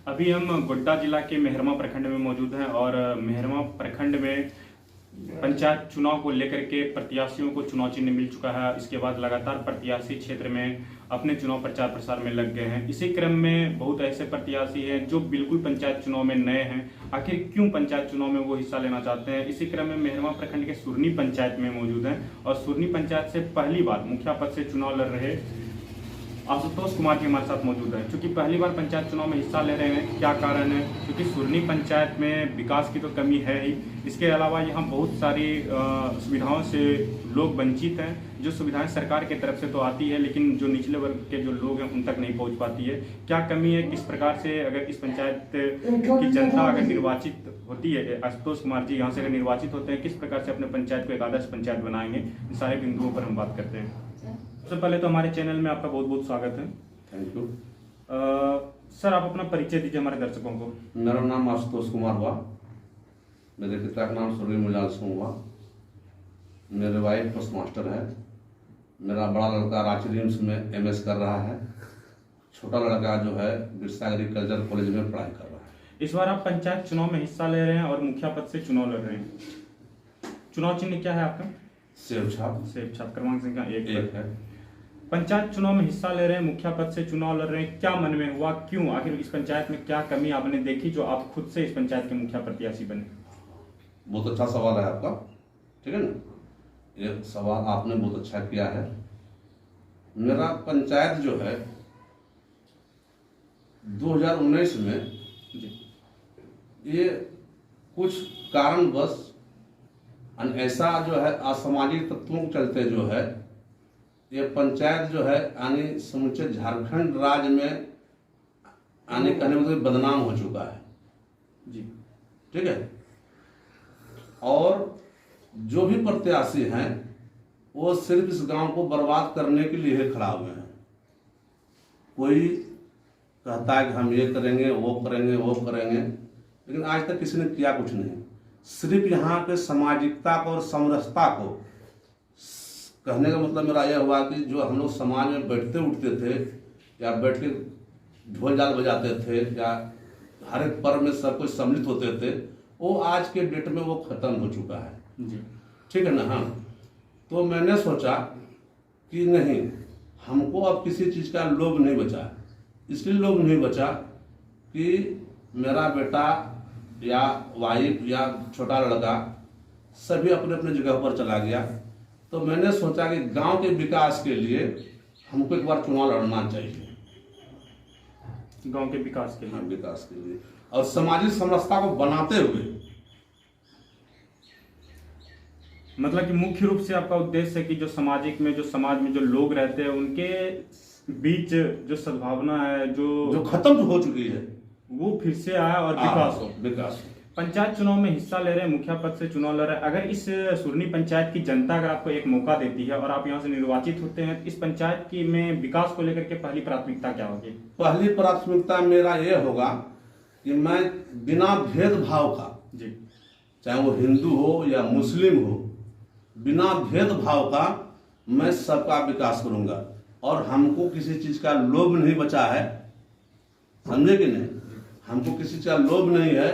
अभी हम गोड्डा जिला के मेहरमा प्रखंड में मौजूद हैं और मेहरमा प्रखंड में पंचायत चुनाव को लेकर के प्रत्याशियों को चुनाव चिन्ह मिल चुका है। इसके बाद लगातार प्रत्याशी क्षेत्र में अपने चुनाव प्रचार प्रसार में लग गए हैं। इसी क्रम में बहुत ऐसे प्रत्याशी हैं जो बिल्कुल पंचायत चुनाव में नए हैं। आखिर क्यों पंचायत चुनाव में वो हिस्सा लेना चाहते हैं? इसी क्रम में मेहरमा प्रखंड के सुरनी पंचायत में मौजूद हैं और सुरनी पंचायत से पहली बार मुखिया पद से चुनाव लड़ रहे आशुतोष कुमार जी हमारे साथ मौजूद है। क्योंकि पहली बार पंचायत चुनाव में हिस्सा ले रहे हैं, क्या कारण है? क्योंकि सुरनी पंचायत में विकास की तो कमी है ही, इसके अलावा यहाँ बहुत सारी सुविधाओं से लोग वंचित हैं। जो सुविधाएं सरकार की तरफ से तो आती है, लेकिन जो निचले वर्ग के जो लोग हैं उन तक नहीं पहुँच पाती है। क्या कमी है? किस प्रकार से अगर इस पंचायत की जनता अगर निर्वाचित होती है, आशुतोष कुमार जी यहाँ से अगर निर्वाचित होते हैं, किस प्रकार से अपने पंचायत को एक आदर्श पंचायत बनाएंगे? इन सारे बिंदुओं पर हम बात करते हैं। सबसे पहले तो हमारे चैनल में आपका बहुत बहुत स्वागत है। Thank you. सर, आप अपना परिचय दीजिए हमारे दर्शकों को। मेरा नाम आशुतोष कुमार हुआ। मेरे पिता का नाम सूर्य मुलाल सिंह हुआ। मेरे वाइफ पोस्ट मास्टर है। मेरा बड़ा लड़का रांची रिम्स में एमएस कर रहा है। छोटा लड़का जो है बिरसा एग्रीकल्चर कॉलेज में पढ़ाई कर रहा है। इस बार आप पंचायत चुनाव में हिस्सा ले रहे हैं और मुखिया पद से चुनाव लड़ रहे हैं। चुनाव चिन्ह क्या है आपका? सेब छाप। सेब छाप, क्रमांक संख्या एक है। पंचायत चुनाव में हिस्सा ले रहे हैं, मुखिया पद से चुनाव लड़ रहे हैं, क्या मन में हुआ? क्यों? आखिर इस पंचायत में क्या कमी आपने देखी जो आप खुद से इस पंचायत के मुखिया प्रत्याशी बने? बहुत अच्छा सवाल है आपका, ठीक है ना। ये सवाल आपने बहुत अच्छा किया है। मेरा पंचायत जो है 2019 में ये कुछ कारणवश ऐसा जो है असामाजिक तत्वों के चलते जो है ये पंचायत जो है यानी समूचे झारखंड राज्य में आने कहने मतलब बदनाम हो चुका है जी, ठीक है। और जो भी प्रत्याशी हैं वो सिर्फ इस गांव को बर्बाद करने के लिए खड़ा हुए हैं। कोई कहता है कि हम ये करेंगे वो करेंगे वो करेंगे, लेकिन आज तक किसी ने किया कुछ नहीं। सिर्फ यहाँ के सामाजिकता को और समरसता को कहने का मतलब मेरा यह हुआ कि जो हम लोग समाज में बैठते उठते थे या बैठ के ढोल झाल बजाते थे या हर एक पर्व में सब कुछ सम्मिलित होते थे, वो आज के डेट में वो खत्म हो चुका है जी, ठीक है ना। हाँ, तो मैंने सोचा कि नहीं, हमको अब किसी चीज़ का लोभ नहीं बचा। इसलिए लोभ नहीं बचा कि मेरा बेटा या वाइफ या छोटा लड़का सभी अपने अपने जगह पर चला गया। तो मैंने सोचा कि गांव के विकास के लिए हमको एक बार चुनाव लड़ना चाहिए। गांव के विकास के लिए, विकास के लिए और सामाजिक समरसता को बनाते हुए। मतलब कि मुख्य रूप से आपका उद्देश्य है कि जो सामाजिक में जो समाज में जो लोग रहते हैं उनके बीच जो सद्भावना है जो खत्म हो चुकी है वो फिर से आया और विकास हो। पंचायत चुनाव में हिस्सा ले रहे हैं, मुखिया पद से चुनाव लड़ रहे हैं। अगर इस सुरनी पंचायत की जनता अगर आपको एक मौका देती है और आप यहाँ से निर्वाचित होते हैं, इस पंचायत की में विकास को लेकर के पहली प्राथमिकता क्या होगी? पहली प्राथमिकता मेरा यह होगा कि मैं बिना भेदभाव का जी, चाहे वो हिंदू हो या मुस्लिम हो, बिना भेदभाव का मैं सबका विकास करूंगा। और हमको किसी चीज का लोभ नहीं बचा है, समझे कि नहीं। हमको किसी चीज का लोभ नहीं है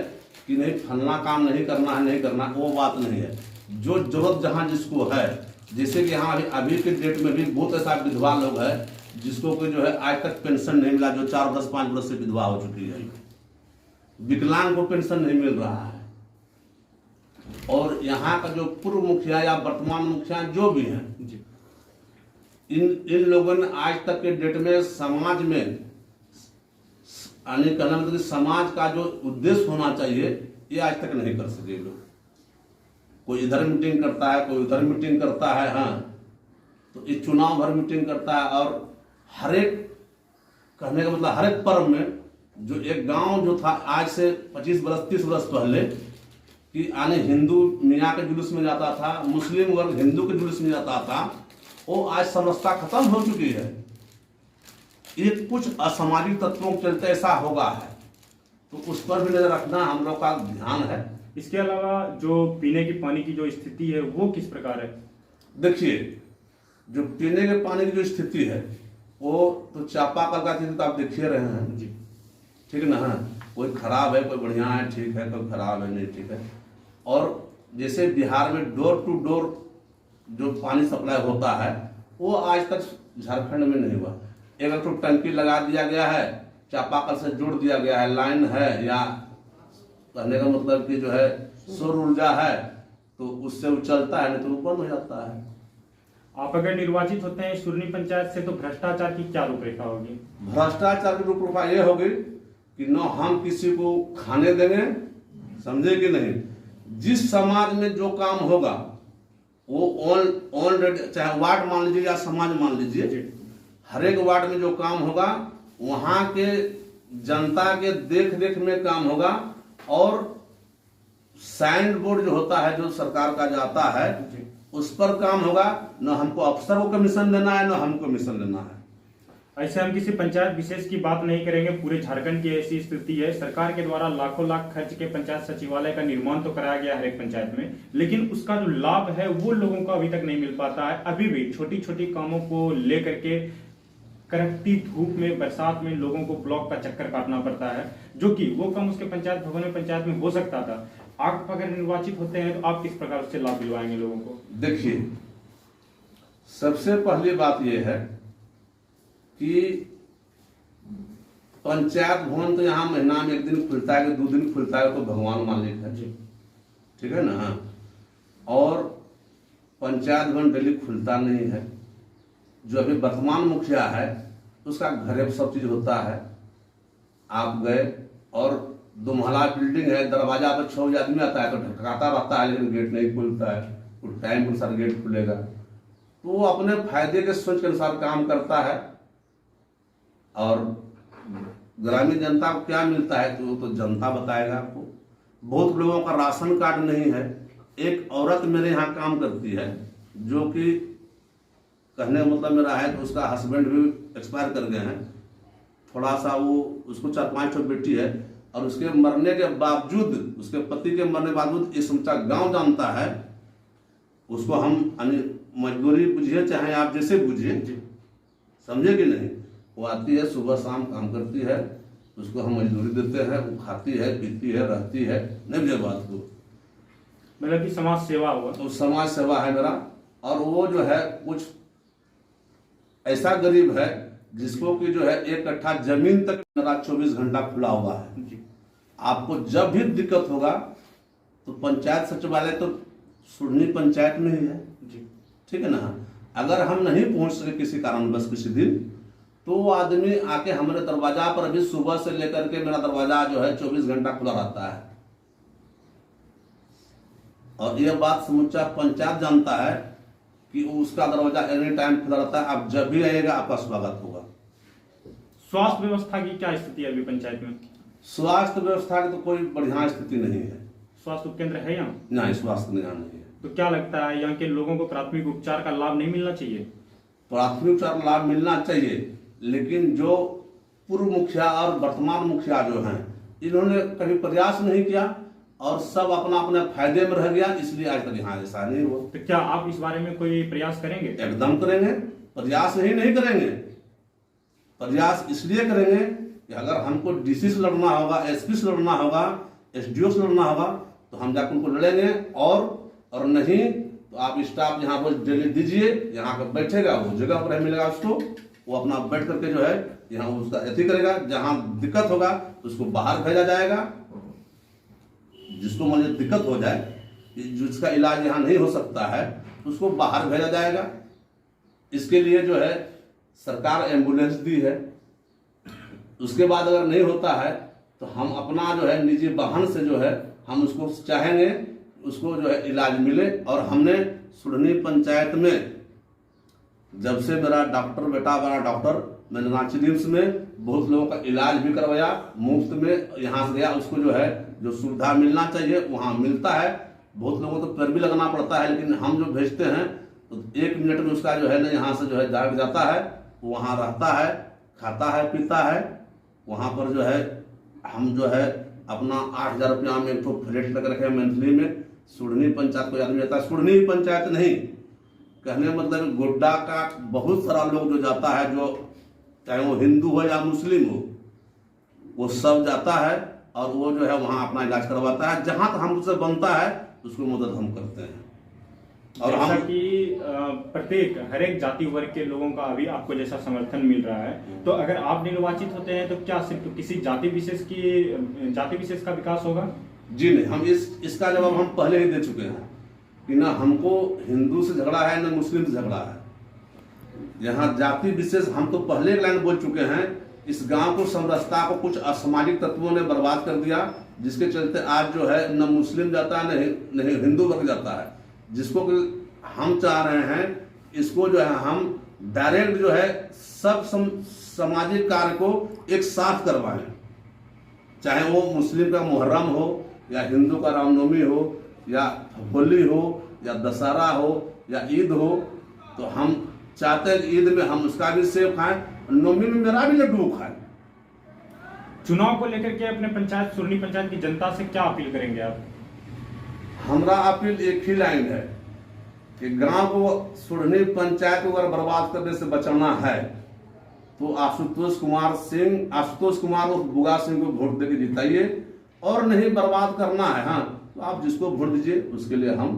कि नहीं फलना काम नहीं करना है, नहीं करना, वो बात नहीं है। जो जरूरत जहाँ जिसको है, जैसे कि यहाँ अभी के डेट में भी बहुत ऐसा विधवा लोग है जिसको कि जो है आज तक पेंशन नहीं मिला, जो 4 10 5 वर्ष से विधवा हो चुकी है। विकलांग को पेंशन नहीं मिल रहा है। और यहाँ का जो पूर्व मुखिया या वर्तमान मुखिया जो भी हैं, इन लोगों ने आज तक के डेट में समाज में यानी कहना मतलब कि समाज का जो उद्देश्य होना चाहिए ये आज तक नहीं कर सके लोग। कोई इधर मीटिंग करता है, कोई उधर मीटिंग करता है। हाँ, तो इस चुनाव भर मीटिंग करता है। और हर एक कहने का मतलब हर एक पर्व में जो एक गांव जो था आज से 25 वर्ष 30 वर्ष पहले कि आने हिंदू मियाँ के जुलूस में जाता था, मुस्लिम वर्ग हिंदू के जुलूस में जाता था, वो आज समरसता खत्म हो चुकी है। ये कुछ असामाजिक तत्वों के चलते ऐसा होगा है, तो उस पर भी नजर रखना हम लोग का ध्यान है। इसके अलावा जो पीने की पानी की जो स्थिति है वो किस प्रकार है? देखिए, जो पीने के पानी की जो स्थिति है वो तो चापाकल का स्थिति तो आप देखिए रहे हैं जी, ठीक है ना। हाँ, कोई खराब है, कोई बढ़िया है, ठीक है, कोई खराब है, नहीं ठीक है। और जैसे बिहार में डोर टू डोर जो पानी सप्लाई होता है वो आज तक झारखंड में नहीं हुआ। एक तो टंकी लगा दिया गया है, चापाकल से जोड़ दिया गया है, लाइन है, या कहने का मतलब कि जो है सौर ऊर्जा है तो उससे वो चलता है, नहीं तो वो बंद हो जाता है। आप अगर निर्वाचित होते हैं सुरनी पंचायत से तो भ्रष्टाचार की क्या रूपरेखा होगी? भ्रष्टाचार की रूपरेखा ये होगी कि न हम किसी को खाने देंगे, समझे कि नहीं। जिस समाज में जो काम होगा वो ऑलरेडी, चाहे वार्ड मान लीजिए या समाज मान लीजिए, हर एक वार्ड में जो काम होगा वहां के जनता के देख रेख में काम होगा। और साइन बोर्ड जो होता है, जो सरकार का जाता है, उस पर काम होगा। न हमको अफसर को कमीशन देना है, न हमको कमीशन लेना है। ऐसे हम किसी पंचायत विशेष की बात नहीं करेंगे, पूरे झारखंड की ऐसी स्थिति है। सरकार के द्वारा लाखों लाख खर्च के पंचायत सचिवालय का निर्माण तो कराया गया हर एक पंचायत में, लेकिन उसका जो लाभ है वो लोगों को अभी तक नहीं मिल पाता है। अभी भी छोटी छोटी कामों को लेकर के कड़कती धूप में, बरसात में लोगों को ब्लॉक का चक्कर काटना पड़ता है, जो कि वो काम उसके पंचायत भवन में, पंचायत में हो सकता था। आप अगर निर्वाचित होते हैं तो आप किस प्रकार से लाभ दिलवाएंगे लोगों को? देखिए, सबसे पहली बात यह है कि पंचायत भवन तो यहाँ महीना में 1 दिन खुलता है कि 2 दिन खुलता है, तो भगवान मालिक है, ठीक है ना। और पंचायत भवन डेली खुलता नहीं है। जो अभी वर्तमान मुखिया है उसका घरे पर सब चीज होता है। आप गए और 2 महला बिल्डिंग है, दरवाजा पर 6 बजे आदमी आता है तो ढकढकाता रहता है, लेकिन गेट नहीं खुलता है। उस टाइम के अनुसार गेट खुलेगा, तो वो अपने फायदे के सोच के अनुसार काम करता है। और ग्रामीण जनता को क्या मिलता है तो जनता बताएगा आपको। बहुत लोगों का राशन कार्ड नहीं है। एक औरत मेरे यहाँ काम करती है, जो कि कहने का मतलब मेरा है कि उसका हस्बैंड भी एक्सपायर कर गए हैं। थोड़ा सा वो, उसको 4-5 बेटी है, और उसके मरने के बावजूद, उसके पति के मरने के बावजूद ये समूचा गांव जानता है उसको। हम मजदूरी बुझिए चाहे आप जैसे बुझिए, समझे कि नहीं। वो आती है, सुबह शाम काम करती है, उसको हम मजदूरी देते हैं, वो खाती है, पीती है, रहती है। नहीं मुझे बात को मतलब कि समाज सेवा हुआ, तो समाज सेवा है मेरा। और वो जो है कुछ ऐसा गरीब है जिसको कि जो है 1 कट्ठा जमीन तक मेरा 24 घंटा खुला हुआ है। आपको जब भी दिक्कत होगा तो पंचायत सचिवालय तो सुरनी पंचायत में ही है, ठीक है ना। अगर हम नहीं पहुंच सके किसी कारणवश किसी दिन, तो वो आदमी आके हमारे दरवाजा पर, अभी सुबह से लेकर के मेरा दरवाजा जो है 24 घंटा खुला रहता है। और यह बात समूचा पंचायत जानता है कि उसका दरवाजा एनी टाइम खुला रहता है। आप जब भी आइएगा आपका स्वागत होगा। स्वास्थ्य व्यवस्था की क्या स्थिति है अभी पंचायत में? स्वास्थ्य व्यवस्था की तो कोई बढ़िया स्थिति नहीं है। स्वास्थ्य उपकेंद्र है यहाँ? नहीं, स्वास्थ्य यहाँ नहीं है। तो क्या लगता है यहाँ के लोगों को प्राथमिक उपचार का लाभ नहीं मिलना चाहिए? प्राथमिक उपचार लाभ मिलना चाहिए, लेकिन जो पूर्व मुखिया और वर्तमान मुखिया जो हैं, इन्होंने कभी प्रयास नहीं किया और सब अपना अपने फायदे में रह गया, इसलिए आज तक यहाँ ऐसा नहीं हुआ। तो क्या आप इस बारे में कोई प्रयास करेंगे? एकदम करेंगे। प्रयास नहीं करेंगे। प्रयास इसलिए करेंगे कि अगर हमको डीसी से लड़ना होगा, एसपी से लड़ना होगा, एसडीओ से लड़ना होगा, तो हम जाकर उनको लड़ेंगे। और नहीं तो आप स्टाफ यहाँ पर डेली दीजिए, यहाँ पर बैठेगा, वो जगह पर मिलेगा उसको, वो अपना बैठ करके जो है यहाँ उसका एथी करेगा। जहाँ दिक्कत होगा उसको बाहर भेजा जाएगा। जिसको मुझे दिक्कत हो जाए, जिसका इलाज यहाँ नहीं हो सकता है, उसको बाहर भेजा जाएगा। इसके लिए जो है सरकार एम्बुलेंस दी है। उसके बाद अगर नहीं होता है तो हम अपना जो है निजी वाहन से जो है हम उसको चाहेंगे उसको जो है इलाज मिले। और हमने सुरनी पंचायत में जब से मेरा डॉक्टर बेटा बना डॉक्टर, मैंने रांची रिम्स में बहुत लोगों का इलाज भी करवाया मुफ्त में। यहाँ से गया, उसको जो है जो सुविधा मिलना चाहिए वहाँ मिलता है। बहुत लोगों को तो पैर भी लगाना पड़ता है, लेकिन हम जो भेजते हैं तो 1 मिनट में उसका जो है ना यहाँ से जो है जाग जाता है, वहाँ रहता है, खाता है, पीता है। वहाँ पर जो है हम जो है अपना 8,000 रुपया में एक फ्लैट लग रखे मंथली में। सुरनी पंचायत को आदमी जाता है, सुरनी पंचायत नहीं, कहने मतलब गोड्डा का बहुत सारा लोग जो जाता है, जो चाहे वो हिंदू हो या मुस्लिम हो, वो सब जाता है। और वो जो है वहाँ अपना इलाज करवाता है। जहाँ तक हमसे बनता है उसको मदद हम करते हैं। और जैसा हम कि प्रत्येक हर एक जाति वर्ग के लोगों का अभी आपको जैसा समर्थन मिल रहा है, तो अगर आप निर्वाचित होते हैं तो क्या सिर्फ किसी जाति विशेष का विकास होगा? जी नहीं, हम इसका जवाब हम पहले ही दे चुके हैं कि ना हमको हिंदू से झगड़ा है ना मुस्लिम से झगड़ा है। यहाँ जाति विशेष हम तो पहले एक लाइन बोल चुके हैं। इस गांव को समरसता को कुछ असामाजिक तत्वों ने बर्बाद कर दिया, जिसके चलते आज जो है न मुस्लिम जाता है न हिंदू वर्ग जाता है। जिसको हम चाह रहे हैं इसको जो है हम डायरेक्ट जो है सब सामाजिक कार्य को एक साथ करवाएं, चाहे वो मुस्लिम का मुहर्रम हो या हिंदू का रामनवमी हो या होली हो या दशहरा हो या ईद हो। तो हम चाहते हैं कि ईद में हम उसका भी सेव खाएं, नवमी में मेरा भी लड्डू खाएं। चुनाव को लेकर के अपने पंचायत सुरनी पंचायत की जनता से क्या अपील करेंगे आप? हमारा अपील एक ही लाइन है कि गांव को सुरनी पंचायत को अगर बर्बाद करने से बचाना है तो आशुतोष कुमार उर्फ बुगा सिंह को वोट देकर जिताइए, और नहीं बर्बाद करना है हाँ तो आप जिसको वोट दीजिए उसके लिए हम